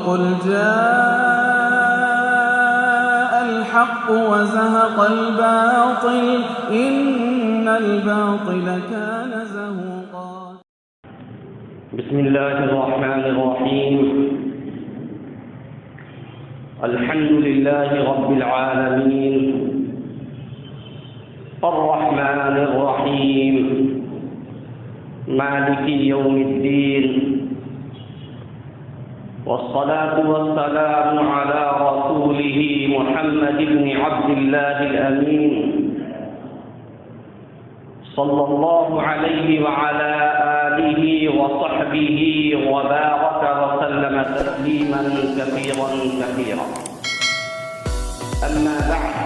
قل جاء الحق وزهق الباطل إن الباطل كان زهوقا. بسم الله الرحمن الرحيم. الحمد لله رب العالمين الرحمن الرحيم مالك يوم الدين، والصلاة والسلام على رسوله محمد بن عبد الله الأمين صلى الله عليه وعلى آله وصحبه وبارك وسلم تسليما كثيرا كثيرا. أما بعد،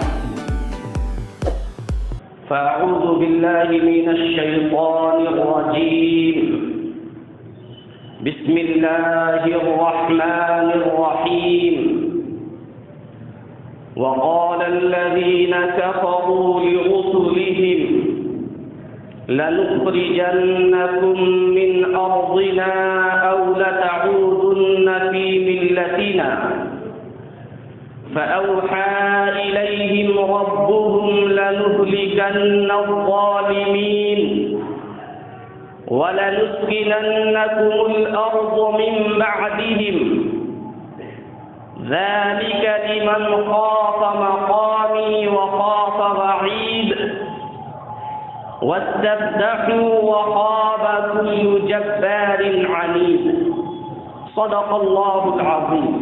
فأعوذ بالله من الشيطان الرجيم. بسم الله الرحمن الرحيم. وقال الذين كفروا لرسلهم لنخرجنكم من أرضنا أو لتعودن في ملتنا، فأوحى إليهم ربهم لنهلكن الظالمين ولنسكننكم الأرض من بعدهم، ذلك لمن خاف مقامي وخاف وعيد، واستفتحوا وخاب كل جبار عنيد. صدق الله العظيم.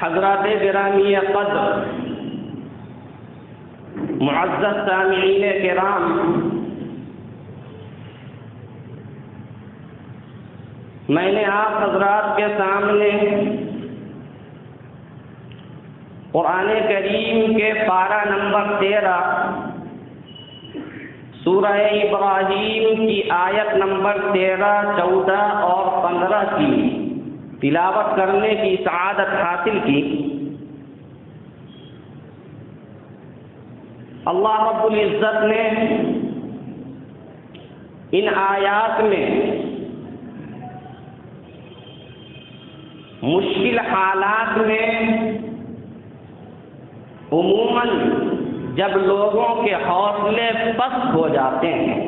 حضرات گرامی قدر، معزز سامعین کرام، میں نے آپ حضرات کے سامنے قرآن کریم کے پارہ نمبر 13 سورہ ابراہیم کی آیت نمبر 13، 14 اور 15 کی تلاوت کرنے کی سعادت حاصل کی. اللہ رب العزت نے ان آیات میں مشکل حالات میں عموماً جب لوگوں کے حوصلے پست ہو جاتے ہیں،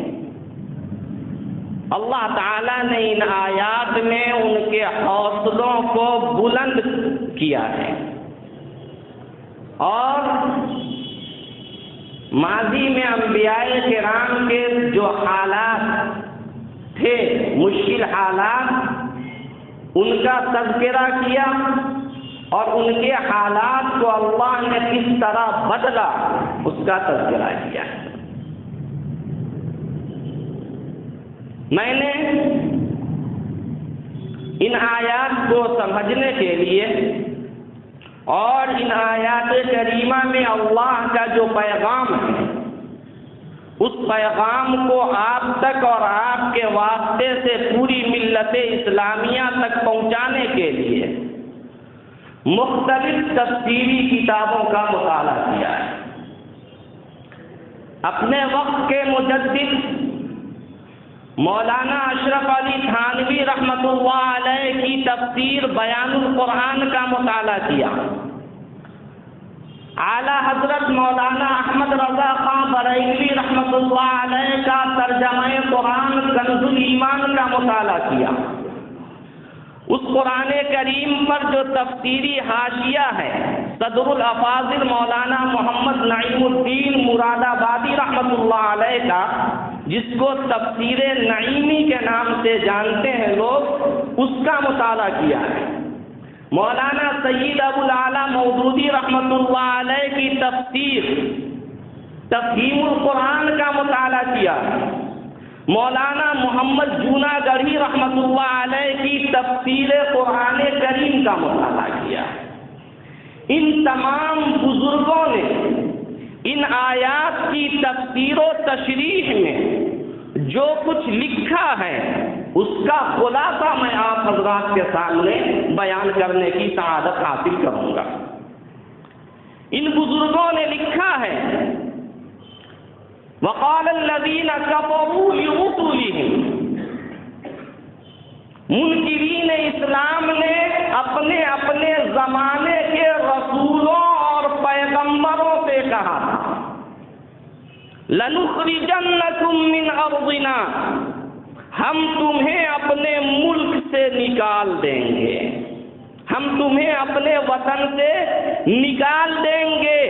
اللہ تعالیٰ نے ان آیات میں ان کے حوصلوں کو بلند کیا ہے، اور ماضی میں انبیاء کرام کے جو حالات تھے، مشکل حالات، ان کا تذکرہ کیا اور ان کے حالات کو اللہ نے کس طرح بدلا اس کا تذکرہ کیا. میں نے ان آیات کو سمجھنے کے لیے اور ان آیات کریمہ میں اللہ کا جو پیغام ہے، اس پیغام کو آپ تک اور آپ کے واسطے سے پوری ملت اسلامیہ تک پہنچانے کے لیے مختلف تفسیری کتابوں کا مطالعہ کیا ہے. اپنے وقت کے مجدد مولانا اشرف علی تھانوی رحمۃ اللہ علیہ کی تفسیر بیان القرآن کا مطالعہ کیا. اعلیٰ حضرت مولانا احمد رضا خان بریلوی رحمۃ اللہ علیہ کا ترجمہ قرآن کنز الایمان کا مطالعہ کیا. اس قرآن کریم پر جو تفسیری حاشیہ ہے صدر الافاضل مولانا محمد نعیم الدین مراد آبادی رحمۃ اللہ علیہ کا، جس کو تفسیر نعیمی کے نام سے جانتے ہیں لوگ، اس کا مطالعہ کیا ہے. مولانا سید ابو العلا مودودی رحمۃ اللہ علیہ کی تفسیر تفہیم القرآن کا مطالعہ کیا. مولانا محمد جوناگڑھی رحمۃ اللہ علیہ کی تفسیر قرآن کریم کا مطالعہ کیا. ان تمام بزرگوں نے ان آیات کی تفسیر و تشریح میں جو کچھ لکھا ہے، اس کا خلاصہ میں آپ حضرات کے سامنے بیان کرنے کی سعادت حاصل کروں گا. ان بزرگوں نے لکھا ہے، وقال الذین کفروا لرسلہم، منکرین اس زمانے کے رسولوں اور پیغمبروں سے کہا تھا لَنُخْرِجَنَّكُم مِّنْ أَرْضِنَا، ہم تمہیں اپنے ملک سے نکال دیں گے، ہم تمہیں اپنے وطن سے نکال دیں گے،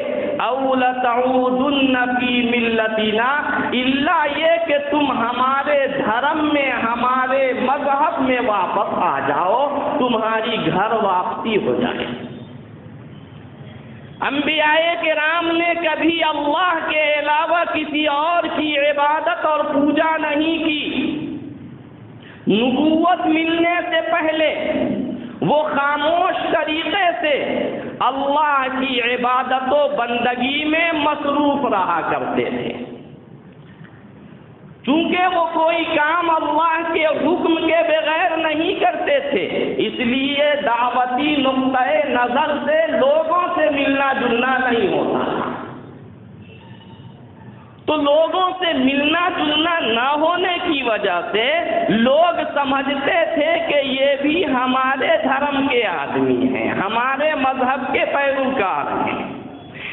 اَوْ لَتَعُودُنَّ فِي مِلَّتِنَا، الا یہ کہ تم ہمارے دھرم میں، ہمارے مذہب میں واپس آ جاؤ، تمہاری گھر واپسی ہو جائے۔ انبیاء کرام نے کبھی اللہ کے علاوہ کسی اور کی عبادت اور پوجا نہیں کی۔ نبوت ملنے سے پہلے وہ خاموش طریقے سے اللہ کی عبادت و بندگی میں مصروف رہا کرتے تھے، چونکہ وہ کوئی کام اللہ کے حکم کے بغیر نہیں کرتے تھے، اس لیے دعوتی نقطۂ نظر سے لوگوں سے ملنا جلنا نہیں ہوتا تھا۔ تو لوگوں سے ملنا جلنا نہ ہونے کی وجہ سے لوگ سمجھتے تھے کہ یہ بھی ہمارے دھرم کے آدمی ہیں، ہمارے مذہب کے پیروکار ہیں۔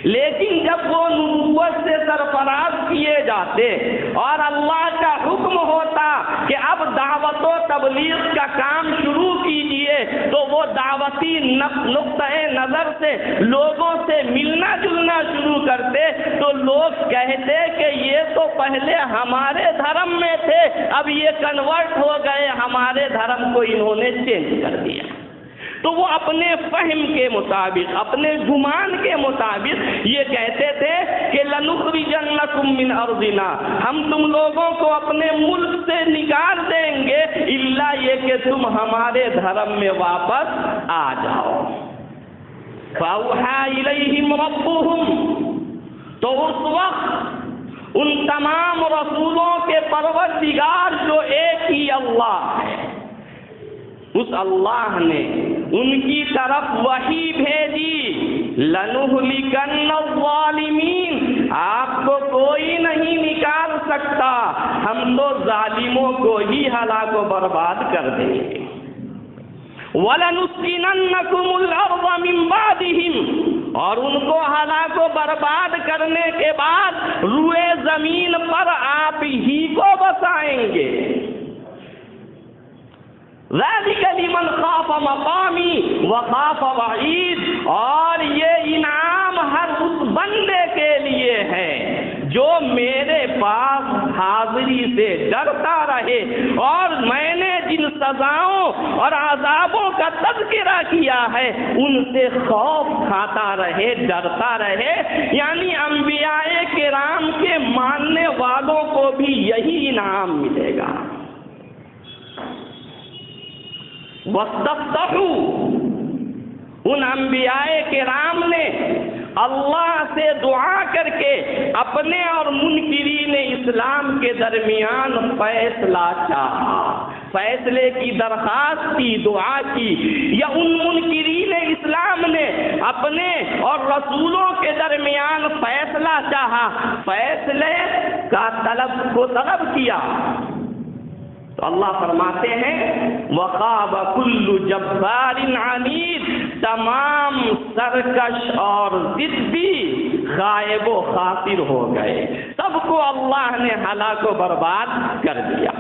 لیکن جب وہ نبوت سے سرفراز کیے جاتے اور اللہ کا حکم ہوتا کہ اب دعوت و تبلیغ کا کام شروع کیجئے، تو وہ دعوتی نقطۂ نظر سے لوگوں سے ملنا جلنا شروع کرتے، تو لوگ کہتے کہ یہ تو پہلے ہمارے دھرم میں تھے، اب یہ کنورٹ ہو گئے، ہمارے دھرم کو انہوں نے چینج کر دیا۔ تو وہ اپنے فہم کے مطابق، اپنے گمان کے مطابق یہ کہتے تھے کہ لَنُخْرِجَنَّكُم مِّنْ أَرْضِنَا، ہم تم لوگوں کو اپنے ملک سے نکال دیں گے، الا یہ کہ تم ہمارے دھرم میں واپس آ جاؤ۔ فَأَوْحَىٰ إِلَيْهِمْ رَبُّهُمْ، تو اس وقت ان تمام رسولوں کے پروردگار جو ایک ہی اللہ ہے، اس اللہ نے ان کی طرف وحی بھیجی، لَنُهْلِكَنَّ الظَّالِمِينَ، آپ کو کوئی نہیں نکال سکتا، ہم تو ظالموں کو ہی ہلاک و برباد کر دیں گے۔ وَلَنُسْكِنَنَّكُمُ الْأَرْضَ مِنْ بَعْدِهِمْ، اور ان کو ہلاک و برباد کرنے کے بعد روئے زمین پر آپ ہی کو بسائیں گے۔ ذَلِكَ لِمَنْ خَافَ مَقَامِي وَخَافَ وَعِيدِ، اور یہ انعام ہر اس بندے کے لیے ہے جو میرے پاس حاضری سے ڈرتا رہے، اور میں نے جن سزاؤں اور عذابوں کا تذکرہ کیا ہے ان سے خوف کھاتا رہے، ڈرتا رہے۔ یعنی انبیاء کرام کے ماننے والوں کو بھی یہی انعام ملے گا۔ وَاسْتَفْتَحُوا، ان انبیاء کرام نے اللہ سے دعا کر کے اپنے اور منکرین اسلام کے درمیان فیصلہ چاہا، فیصلے کی درخواست کی، دعا کی، یا ان منکرین اسلام نے اپنے اور رسولوں کے درمیان فیصلہ چاہا، فیصلے کا طلب کیا، تو اللہ فرماتے ہیں وَخَابَ كُلُّ جَبَّارٍ عَنِيدٍ، تمام سرکش اور ضدی غائب و خاسر ہو گئے، سب کو اللہ نے ہلاک و برباد کر دیا۔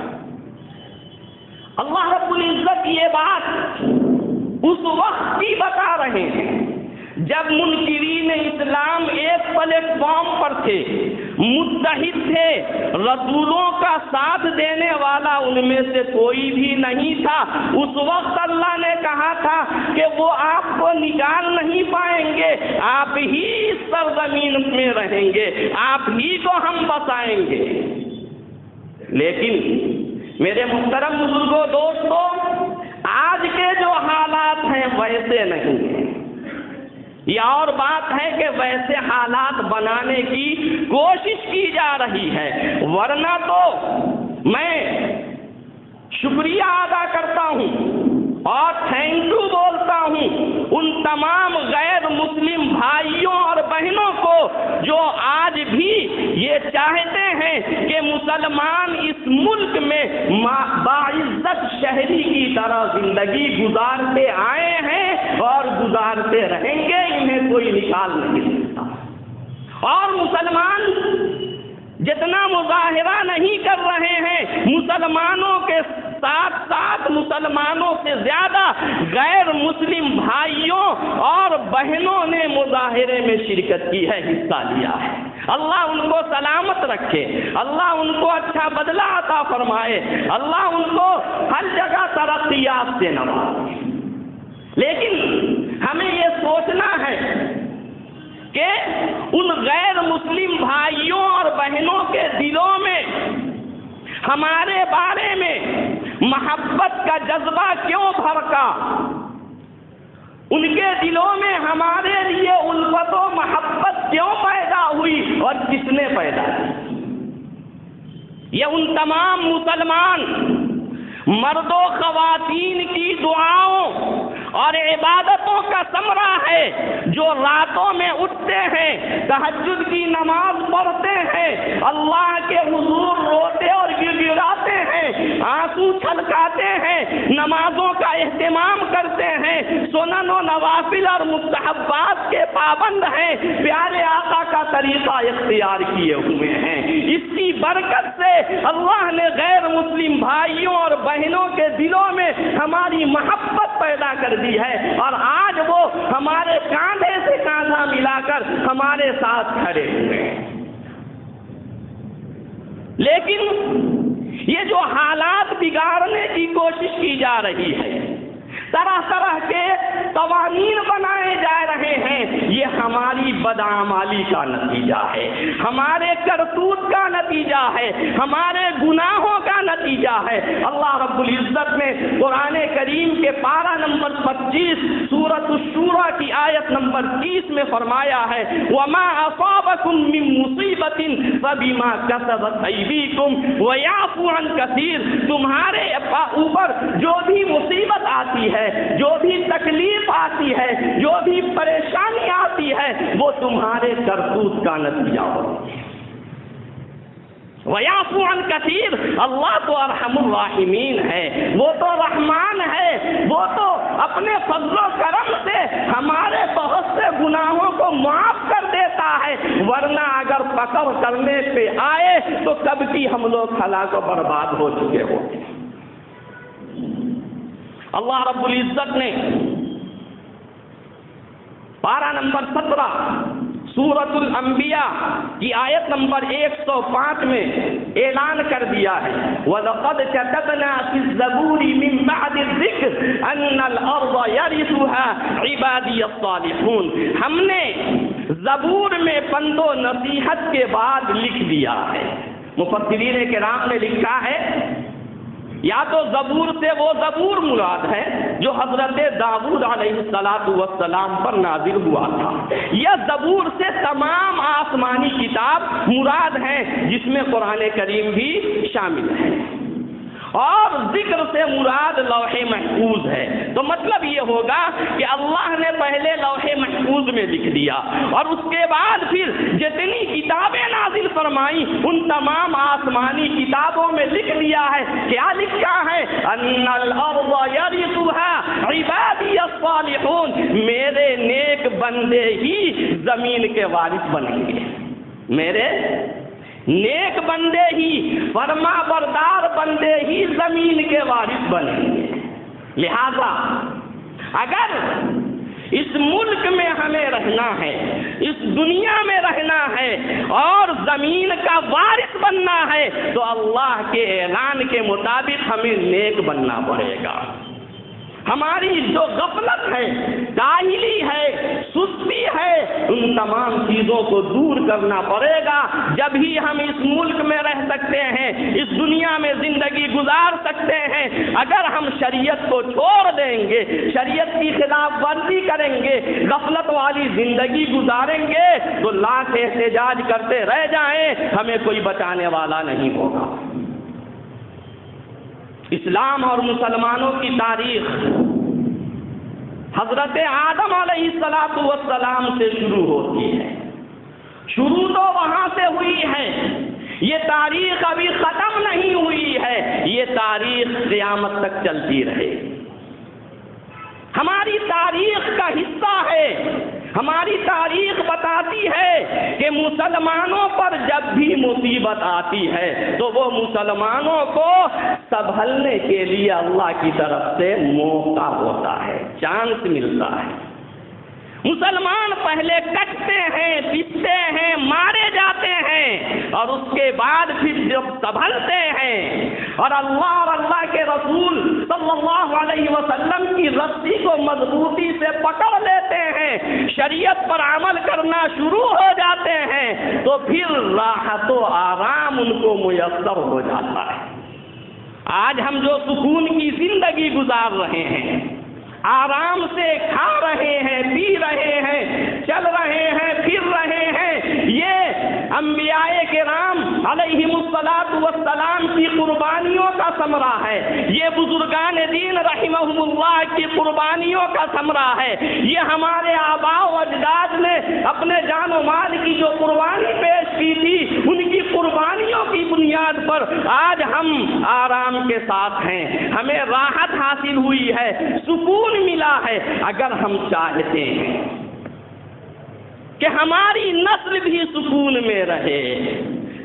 اللہ رب العزت یہ بات اس وقت کی بتا رہے ہیں جب منکرین اسلام ایک پلیٹ فارم پر تھے، متحد تھے، رسولوں کا ساتھ دینے والا ان میں سے کوئی بھی نہیں تھا۔ اس وقت اللہ نے کہا تھا کہ وہ آپ کو نکال نہیں پائیں گے، آپ ہی اس سرزمین میں رہیں گے، آپ ہی کو ہم بسائیں گے۔ لیکن میرے محترم بزرگوں، دوستوں، آج کے جو حالات ہیں ویسے نہیں ہیں۔ یہ اور بات ہے کہ ویسے حالات بنانے کی کوشش کی جا رہی ہے، ورنہ تو میں شکریہ ادا کرتا ہوں اور تھینک یو بولتا ہوں ان تمام غیر مسلم بھائیوں اور بہنوں کو جو آج بھی یہ چاہتے ہیں کہ مسلمان اس ملک میں باعزت شہری کی طرح زندگی گزارتے آئے ہیں، اور گزارتے رہیں گے، انہیں کوئی نکال نہیں سکتا۔ اور مسلمان جتنا مظاہرہ نہیں کر رہے ہیں، مسلمانوں کے ساتھ ساتھ مسلمانوں سے زیادہ غیر مسلم بھائیوں اور بہنوں نے مظاہرے میں شرکت کی ہے، حصہ لیا ہے۔ اللہ ان کو سلامت رکھے، اللہ ان کو اچھا بدلہ عطا فرمائے، اللہ ان کو ہر جگہ ترقیات سے نوازے۔ لیکن ہمیں یہ سوچنا ہے کہ ان غیر مسلم بھائیوں اور بہنوں کے دلوں میں ہمارے بارے میں محبت کا جذبہ کیوں بھڑکا، ان کے دلوں میں ہمارے لیے الفت و محبت کیوں پیدا ہوئی اور کس نے پیدا کی؟ یہ ان تمام مسلمان مرد و خواتین کی دعاؤں اور عبادتوں کا ثمرہ ہے، جو راتوں میں اٹھتے ہیں، تہجد کی نماز پڑھتے ہیں، اللہ کے حضور روتے اور گڑگڑاتے ہیں، آنسو چھلکاتے ہیں، نمازوں کا اہتمام کرتے ہیں، سنن و نوافل اور مستحبات کے پابند ہیں، پیارے آقا کا طریقہ اختیار کیے ہوئے ہیں۔ اس کی برکت سے اللہ نے غیر مسلم بھائیوں اور بہنوں کے دلوں میں ہماری محبت پیدا کر دی ہے، اور آج وہ ہمارے کاندھے سے کاندھا ملا کر ہمارے ساتھ کھڑے ہوئے ہیں۔ لیکن یہ جو حالات بگاڑنے کی کوشش کی جا رہی ہے، طرح طرح کے قوانین بنائے جا رہے ہیں، یہ ہماری بدعمالی کا نتیجہ ہے، ہمارے کرتوت کا نتیجہ ہے، ہمارے گناہوں کا نتیجہ ہے۔ اللہ رب العزت نے قرآن کریم کے پارہ نمبر 25 سورۃ الشورى کی آیت نمبر 30 میں فرمایا ہے، وَمَا أَصَابَكُم مِّن مُّصِيبَةٍ فَبِمَا كَسَبَتْ أَيْدِيكُمْ وَيَعْفُو عَن كَثِيرٍ، تمہارے اوپر جو بھی مصیبت آتی ہے، جو بھی تکلیف آتی ہے، جو بھی پریشانی آتی ہے، وہ تمہارے کرتوت کا نتیجہ ہوتی ہے۔ وَيَعْفُو عَن كَثِيرٍ، اللہ تو ارحم الراحمین ہے، وہ تو رحمان ہے، وہ تو اپنے فضل و کرم سے ہمارے بہت سے گناہوں کو معاف کر دیتا ہے، ورنہ اگر پکڑ کرنے پہ آئے تو کب کی ہم لوگ ہلاک و برباد ہو چکے ہوتے ہیں۔ اللہ رب العزت نے پارہ نمبر 17 سورۃ الانبیاء کی آیت نمبر 105 میں اعلان کر دیا ہے، وَلَقَدْ كَتَبْنَا فِي الزَّبُورِ مِن بَعْدِ الذِّكْرِ أَنَّ الْأَرْضَ يَرِثُهَا عِبَادِيَ الصَّالِحُونَ، ہم نے زبور میں پند و نصیحت کے بعد لکھ دیا ہے۔ مفسرین کرام نے لکھا ہے، یا تو زبور سے وہ زبور مراد ہے جو حضرت داؤد علیہ السلام پر نازل ہوا تھا، یا زبور سے تمام آسمانی کتاب مراد ہے جس میں قرآن کریم بھی شامل ہے، اور ذکر سے مراد لوح محفوظ ہے۔ تو مطلب یہ ہوگا کہ اللہ نے پہلے لوح محفوظ میں لکھ دیا، اور اس کے بعد پھر جتنی کتابیں نازل فرمائی ان تمام آسمانی کتابوں میں لکھ دیا ہے۔ کیا لکھا ہے؟ ان الارض یرثها عبادی الصالحون، میرے نیک بندے ہی زمین کے وارث بنیں گے، میرے نیک بندے ہی، فرما بردار بندے ہی زمین کے وارث بنیں گے۔ لہذا اگر اس ملک میں ہمیں رہنا ہے، اس دنیا میں رہنا ہے اور زمین کا وارث بننا ہے تو اللہ کے اعلان کے مطابق ہمیں نیک بننا پڑے گا۔ ہماری جو غفلت ہے، کاہلی ہے، سستی ہے، ان تمام چیزوں کو دور کرنا پڑے گا، جب ہی ہم اس ملک میں رہ سکتے ہیں، اس دنیا میں زندگی گزار سکتے ہیں۔ اگر ہم شریعت کو چھوڑ دیں گے، شریعت کی خلاف ورزی کریں گے، غفلت والی زندگی گزاریں گے تو لاکھ احتجاج کرتے رہ جائیں، ہمیں کوئی بچانے والا نہیں ہوگا۔ اسلام اور مسلمانوں کی تاریخ حضرت آدم علیہ السلام سے شروع ہوتی ہے، شروع تو وہاں سے ہوئی ہے، یہ تاریخ ابھی ختم نہیں ہوئی ہے، یہ تاریخ قیامت تک چلتی رہے گی۔ ہماری تاریخ کا حصہ ہے. ہماری تاریخ بتاتی ہے کہ مسلمانوں پر جب بھی مصیبت آتی ہے تو وہ مسلمانوں کو سنبھلنے کے لیے اللہ کی طرف سے موقع ہوتا ہے، چانس ملتا ہے. مسلمان پہلے کٹتے ہیں، پستے ہیں، مارے جاتے ہیں، اور اس کے بعد پھر جب سنبھلتے ہیں اور اللہ کے رسول صلی اللہ علیہ وسلم کی رسی کو مضبوطی سے پکڑ لیتے ہیں، شریعت پر عمل کرنا شروع ہو جاتے ہیں، تو پھر راحت و آرام ان کو میسر ہو جاتا ہے. آج ہم جو سکون کی زندگی گزار رہے ہیں، آرام سے کھا رہے ہیں، پی رہے ہیں، چل رہے ہیں، پھر رہے ہیں، یہ انبیاء کرام علیہم الصلاۃ والسلام کی قربانیوں کا ثمرہ ہے. یہ بزرگان دین رحمہم اللہ کی قربانیوں کا ثمرہ ہے. یہ ہمارے آباء و اجداد نے اپنے جان و مال کی جو قربانی پیش کی تھی، ان کی قربانیوں کی بنیاد پر آج ہم آرام کے ساتھ ہیں، ہمیں راحت حاصل ہوئی ہے، سکون ملا ہے. اگر ہم چاہتے ہیں کہ ہماری نسل بھی سکون میں رہے،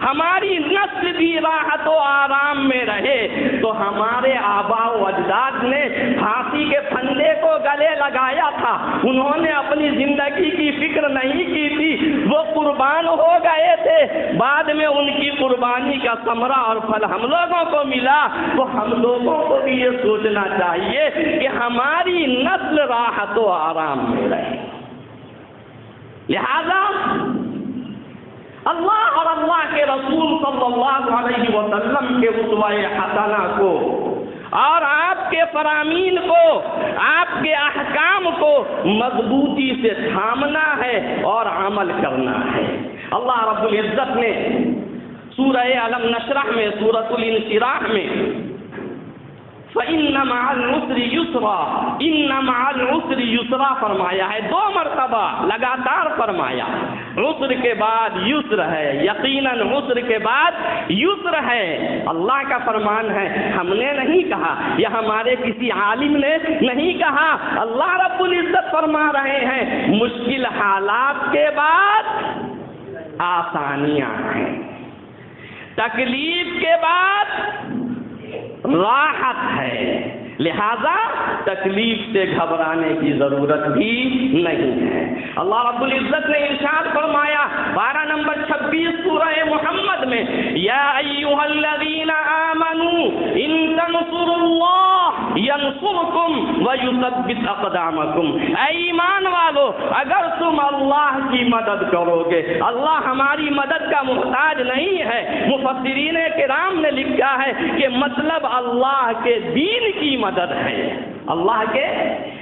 ہماری نسل بھی راحت و آرام میں رہے، تو ہمارے آباء و اجداد نے پھانسی کے پھندے کو گلے لگایا تھا. انہوں نے اپنی زندگی کی فکر نہیں کی تھی، وہ قربان ہو گئے تھے. بعد میں ان کی قربانی کا ثمرہ اور پھل ہم لوگوں کو ملا. تو ہم لوگوں کو بھی یہ سوچنا چاہیے کہ ہماری نسل راحت و آرام میں رہے. لہذا اللہ اور اللہ کے رسول صلی اللہ علیہ وسلم کے اسوہ حسنہ کو اور آپ کے فرامین کو، آپ کے احکام کو مضبوطی سے تھامنا ہے اور عمل کرنا ہے. اللہ رب العزت نے سورہ علم نشرح میں، سورۃ الانشراح میں فَإِنَّ مَعَ الْعُسْرِ يُسْرًا، إِنَّ مَعَ الْعُسْرِ يُسْرًا فرمایا ہے، 2 مرتبہ لگاتار فرمایا. عسر کے بعد یسر ہے، یقیناً عسر کے بعد یسر ہے. اللہ کا فرمان ہے، ہم نے نہیں کہا، یا ہمارے کسی عالم نے نہیں کہا. اللہ رب العزت فرما رہے ہیں مشکل حالات کے بعد آسانیاں ہیں، تکلیف کے بعد راحت ہے. لہذا تکلیف سے گھبرانے کی ضرورت بھی نہیں ہے. اللہ رب العزت نے ارشاد فرمایا 12 نمبر 26 سورہ محمد میں، یا ایھا الذین آمنوا ان تنصروا اللہ ینصرکم ویثبت اقدامکم. اے ایمان والو، اگر تم اللہ کی مدد کرو گے، اللہ ہماری مدد کا محتاج نہیں ہے. مفسرین کرام نے لکھا ہے کہ مطلب اللہ کے دین کی مدد ہے، اللہ کے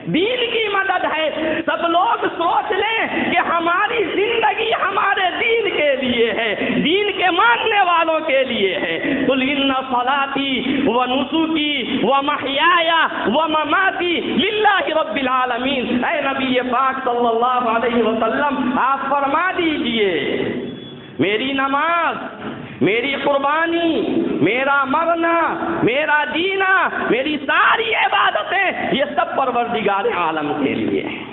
دین کی مدد ہے. سب لوگ سوچ لیں کہ ہماری زندگی ہمارے دین کے لیے ہے، دین کے ماننے والوں کے لیے ہے. قل ان صلاتی و نسکی و محیای و مماتی للہ رب العالمین. اے نبی پاک صلی اللہ علیہ وسلم، آپ فرما دیجئے میری نماز، میری قربانی، میرا مرنا، میرا جینا، میری ساری عبادتیں، یہ سب پروردگار عالم کے لیے ہیں.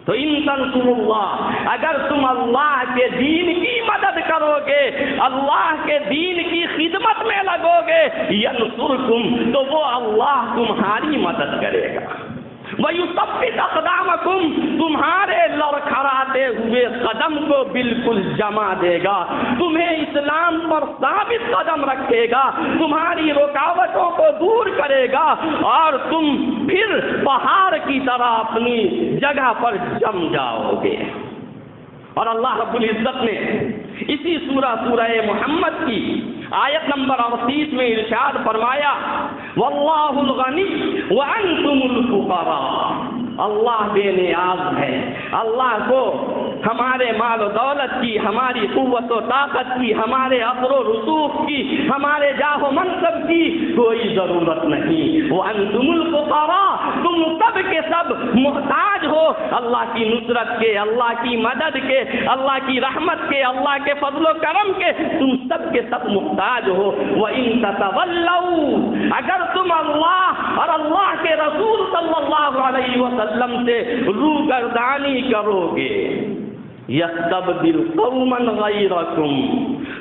تو ان تنصروا اللہ، اگر تم اللہ کے دین کی مدد کرو گے، اللہ کے دین کی خدمت میں لگو گے، ینصرکم، تو وہ اللہ تمہاری مدد کرے گا. وَيُثَبِّتْ أَقْدَامَكُمْ، تمہارے لڑکھڑاتے ہوئے قدم کو بالکل جما دے گا، تمہیں اسلام پر ثابت قدم رکھے گا، تمہاری رکاوٹوں کو دور کرے گا، اور تم پھر پہاڑ کی طرح اپنی جگہ پر جم جاؤ گے. اور اللہ رب العزت نے اسی سورہ محمد کی آیت نمبر 38 میں ارشاد فرمایا، واللہ الغنی وانتم الفقراء. اللہ بے نیاز ہے، اللہ کو ہمارے مال و دولت کی، ہماری قوت و طاقت کی، ہمارے اثر و رسوخ کی، ہمارے جاہ و منصب کی کوئی ضرورت نہیں. وانتم الفقراء، تم سب کے سب محتاج ہو اللہ کی نصرت کے، اللہ کی مدد کے، اللہ کی رحمت کے، اللہ کے فضل و کرم کے، تم سب کے سب محتاج ہو. وَإِن تَتَوَلَّوْا، اگر تم اللہ اور اللہ کے رسول صلی اللہ علیہ وسلم وسلم سے روگردانی کرو گے یستبدل قوما غیرکم،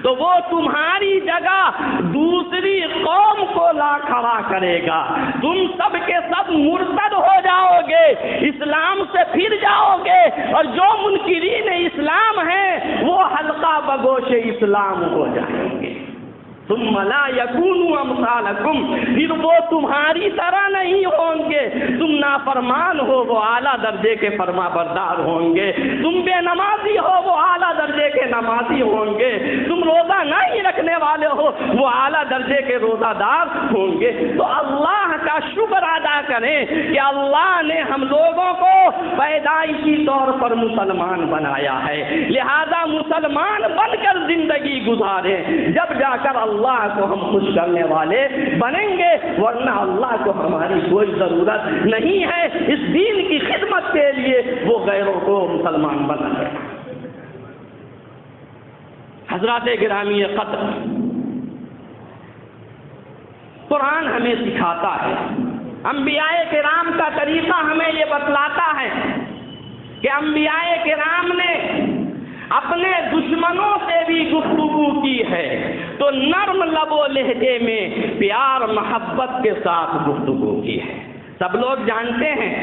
تو وہ تمہاری جگہ دوسری قوم کو لا کھڑا کرے گا، تم سب کے سب مرتد ہو جاؤ گے، اسلام سے پھر جاؤ گے، اور جو منکرین اسلام ہیں وہ حلقہ بگوش اسلام ہو جائیں گے۔ ثم لا یکونوا امثالکم، پھر وہ تمہاری طرح نہیں ہوں گے، تم نافرمان ہو وہ اعلیٰ درجے کے فرما بردار ہوں گے، تم بے نمازی ہو وہ اعلیٰ درجے کے نمازی ہوں گے، تم روزہ نہیں رکھنے والے ہو وہ اعلیٰ درجے کے روزہ دار ہوں گے۔ تو اللہ کا شکر ادا کریں کہ اللہ نے ہم لوگوں کو پیدائشی طور پر مسلمان بنایا ہے، لہذا مسلمان بن کر زندگی گزاریں، جب جا کر اللہ کو ہم خوش کرنے والے بنیں گے، ورنہ اللہ کو ہماری کوئی ضرورت نہیں ہے، اس دین کی خدمت کے لیے وہ غیروں کو مسلمان بنا ہے۔ حضرات گرامی قدر، قرآن ہمیں سکھاتا ہے، انبیاء کرام کا طریقہ ہمیں یہ بتلاتا ہے کہ انبیاء کرام نے اپنے دشمنوں سے بھی گفتگو کی ہے تو نرم لب و لہجے میں پیار محبت کے ساتھ گفتگو کی ہے۔ سب لوگ جانتے ہیں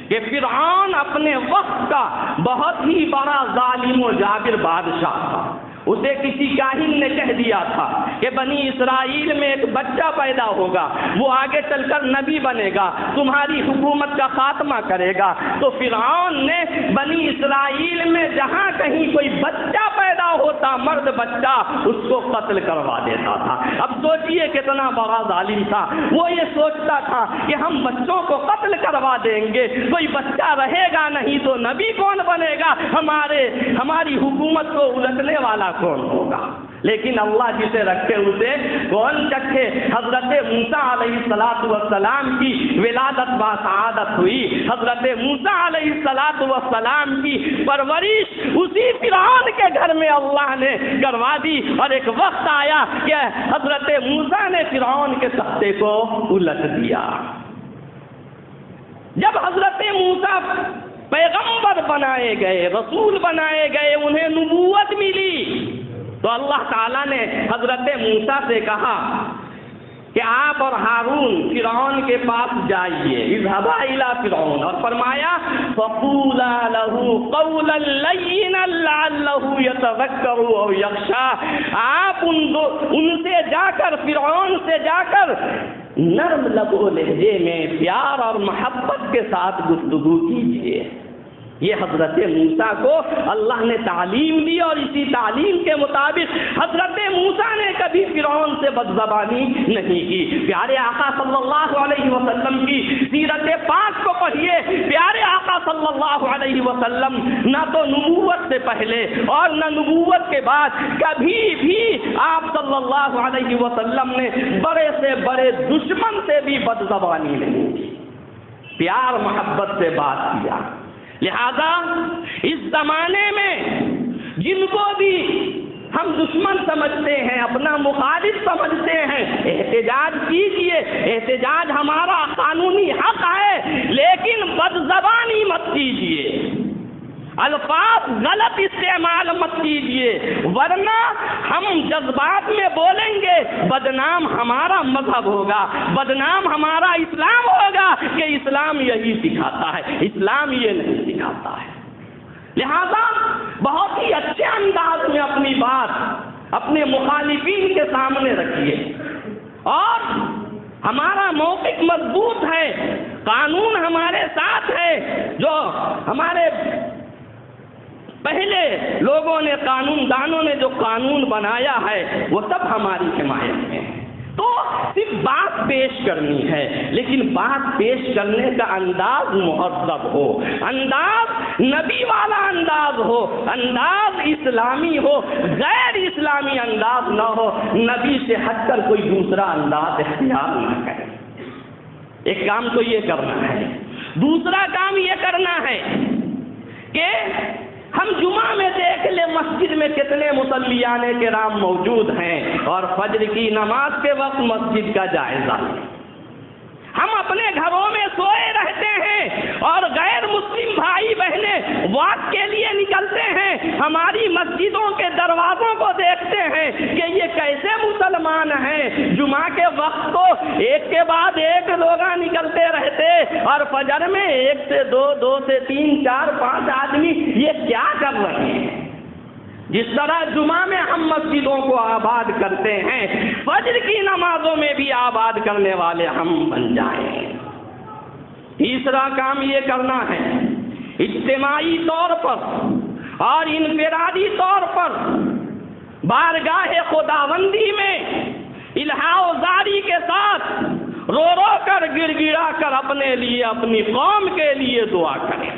کہ فرعون اپنے وقت کا بہت ہی بڑا ظالم و جابر بادشاہ تھا۔ اسے کسی کاہن نے کہہ دیا تھا کہ بنی اسرائیل میں ایک بچہ پیدا ہوگا، وہ آگے چل کر نبی بنے گا، تمہاری حکومت کا خاتمہ کرے گا۔ تو فرعون نے بنی اسرائیل میں جہاں کہیں کوئی بچہ پیدا ہوتا، مرد بچہ، اس کو قتل کروا دیتا تھا۔ اب سوچئے کتنا بڑا ظالم تھا، وہ یہ سوچتا تھا کہ ہم بچوں کو قتل کروا دیں گے، کوئی بچہ رہے گا نہیں تو نبی کون بنے گا، ہماری حکومت کو الٹنے والا کون ہوگا۔ لیکن اللہ جسے رکھے اسے کون چکھے۔ حضرت موسیٰ علیہ السلام کی ولادت باسعادت ہوئی، حضرت موسیٰ علیہ السلام کی پرورش اسی فرعون کے گھر میں اللہ نے کروا دی، اور ایک وقت آیا کہ حضرت موسیٰ نے فرعون کے تختے کو الٹ دیا۔ جب حضرت موسیٰ پیغمبر بنائے گئے، رسول بنائے گئے، انہیں نبوت ملی، تو اللہ تعالیٰ نے حضرت موسیٰ سے کہا کہ آپ اور ہارون فرعون کے پاس جائیے، اذهبا الى فرعون، اور فرمایا فقولا له قولا لینا لعله يتذکر او یخشی، آپ ان سے جا کر، فرعون سے جا کر نرم لب و لہجے میں پیار اور محبت کے ساتھ گفتگو کیجیے۔ یہ حضرت موسیٰ کو اللہ نے تعلیم دی، اور اسی تعلیم کے مطابق حضرت موسیٰ نے کبھی فرعون سے بدزبانی نہیں کی۔ پیارے آقا صلی اللہ علیہ وسلم کی سیرت پاک کو پڑھیے، پیارے آقا صلی اللہ علیہ وسلم نہ تو نبوت سے پہلے اور نہ نبوت کے بعد کبھی بھی آپ صلی اللہ علیہ وسلم نے بڑے سے بڑے دشمن سے بھی بدزبانی نہیں کی، پیار محبت سے بات کیا۔ لہذا اس زمانے میں جن کو بھی ہم دشمن سمجھتے ہیں، اپنا مخالف سمجھتے ہیں، احتجاج کیجئے، احتجاج ہمارا قانونی حق ہے، لیکن بدزبانی مت کیجئے، الفاظ غلط استعمال مت کیجئے، ورنہ ہم جذبات میں بولیں گے، بدنام ہمارا مذہب ہوگا، بدنام ہمارا اسلام ہوگا کہ اسلام یہی سکھاتا ہے، اسلام یہ نہیں سکھاتا ہے۔ لہذا بہت ہی اچھے انداز میں اپنی بات اپنے مخالفین کے سامنے رکھیے، اور ہمارا موقف مضبوط ہے، قانون ہمارے ساتھ ہے، جو ہمارے پہلے لوگوں نے، قانون دانوں نے جو قانون بنایا ہے وہ سب ہماری حمایت میں ہے۔ تو صرف بات پیش کرنی ہے، لیکن بات پیش کرنے کا انداز مہذب ہو، انداز نبی والا انداز ہو، انداز اسلامی ہو، غیر اسلامی انداز نہ ہو، نبی سے ہٹ کر کوئی دوسرا انداز اختیار نہ کرے۔ ایک کام تو یہ کرنا ہے، دوسرا کام یہ کرنا ہے کہ ہم جمعہ میں دیکھ لیں مسجد میں کتنے مصلیان کرام موجود ہیں، اور فجر کی نماز کے وقت مسجد کا جائزہ لیں۔ ہم اپنے گھروں میں سوئے رہتے ہیں اور غیر واک کے لیے نکلتے ہیں، ہماری مسجدوں کے دروازوں کو دیکھتے ہیں کہ یہ کیسے مسلمان ہیں، جمعہ کے وقت تو ایک کے بعد ایک لوگ نکلتے رہتے اور فجر میں 1 سے 2، 2 سے 3، 4، 5 آدمی، یہ کیا کر رہے ہیں؟ جس طرح جمعہ میں ہم مسجدوں کو آباد کرتے ہیں، فجر کی نمازوں میں بھی آباد کرنے والے ہم بن جائیں۔ تیسرا کام یہ کرنا ہے، اجتماعی طور پر اور انفرادی طور پر بارگاہ خداوندی میں الہا و زاری کے ساتھ رو رو کر گڑ گڑا کر اپنے لیے، اپنی قوم کے لیے دعا کریں۔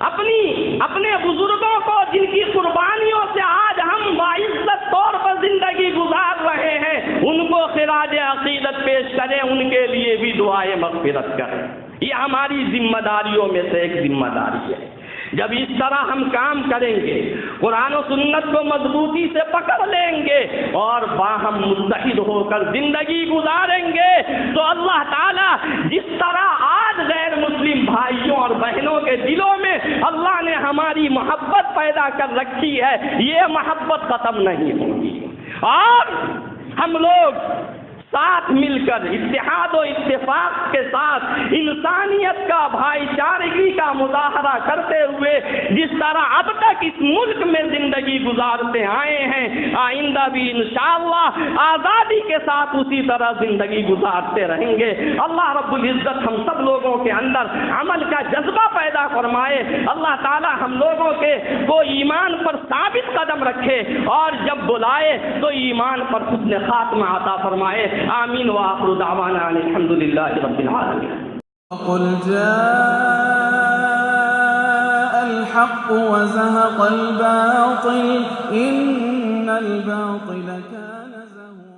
اپنے بزرگوں کو جن کی قربانیوں سے آج ہم باعزت طور پر زندگی گزار رہے ہیں، ان کو خراج عقیدت پیش کریں، ان کے لیے بھی دعائے مغفرت کریں۔ یہ ہماری ذمہ داریوں میں سے ایک ذمہ داری ہے۔ جب اس طرح ہم کام کریں گے، قرآن و سنت کو مضبوطی سے پکڑ لیں گے اور باہم متحد ہو کر زندگی گزاریں گے، تو اللہ تعالیٰ جس طرح آج غیر مسلم بھائیوں اور بہنوں کے دلوں میں اللہ نے ہماری محبت پیدا کر رکھی ہے، یہ محبت ختم نہیں ہوگی، اور ہم لوگ ساتھ مل کر اتحاد و اتفاق کے ساتھ انسانیت کا، بھائی چارگی کا مظاہرہ کرتے ہوئے جس طرح اب تک اس ملک میں زندگی گزارتے آئے ہیں، آئندہ بھی انشاءاللہ آزادی کے ساتھ اسی طرح زندگی گزارتے رہیں گے۔ اللہ رب العزت ہم سب لوگوں کے اندر عمل کا جذبہ پیدا فرمائے، اللہ تعالی ہم لوگوں کو ایمان پر ثابت قدم رکھے، اور جب بلائے تو ایمان پر حسن خاتمہ عطا فرمائے۔ آمین وآخر دعوانا الحمد للہ رب العالمین۔ قل جاء الحق وزهق الباطل إن الباطل كان زهوقا۔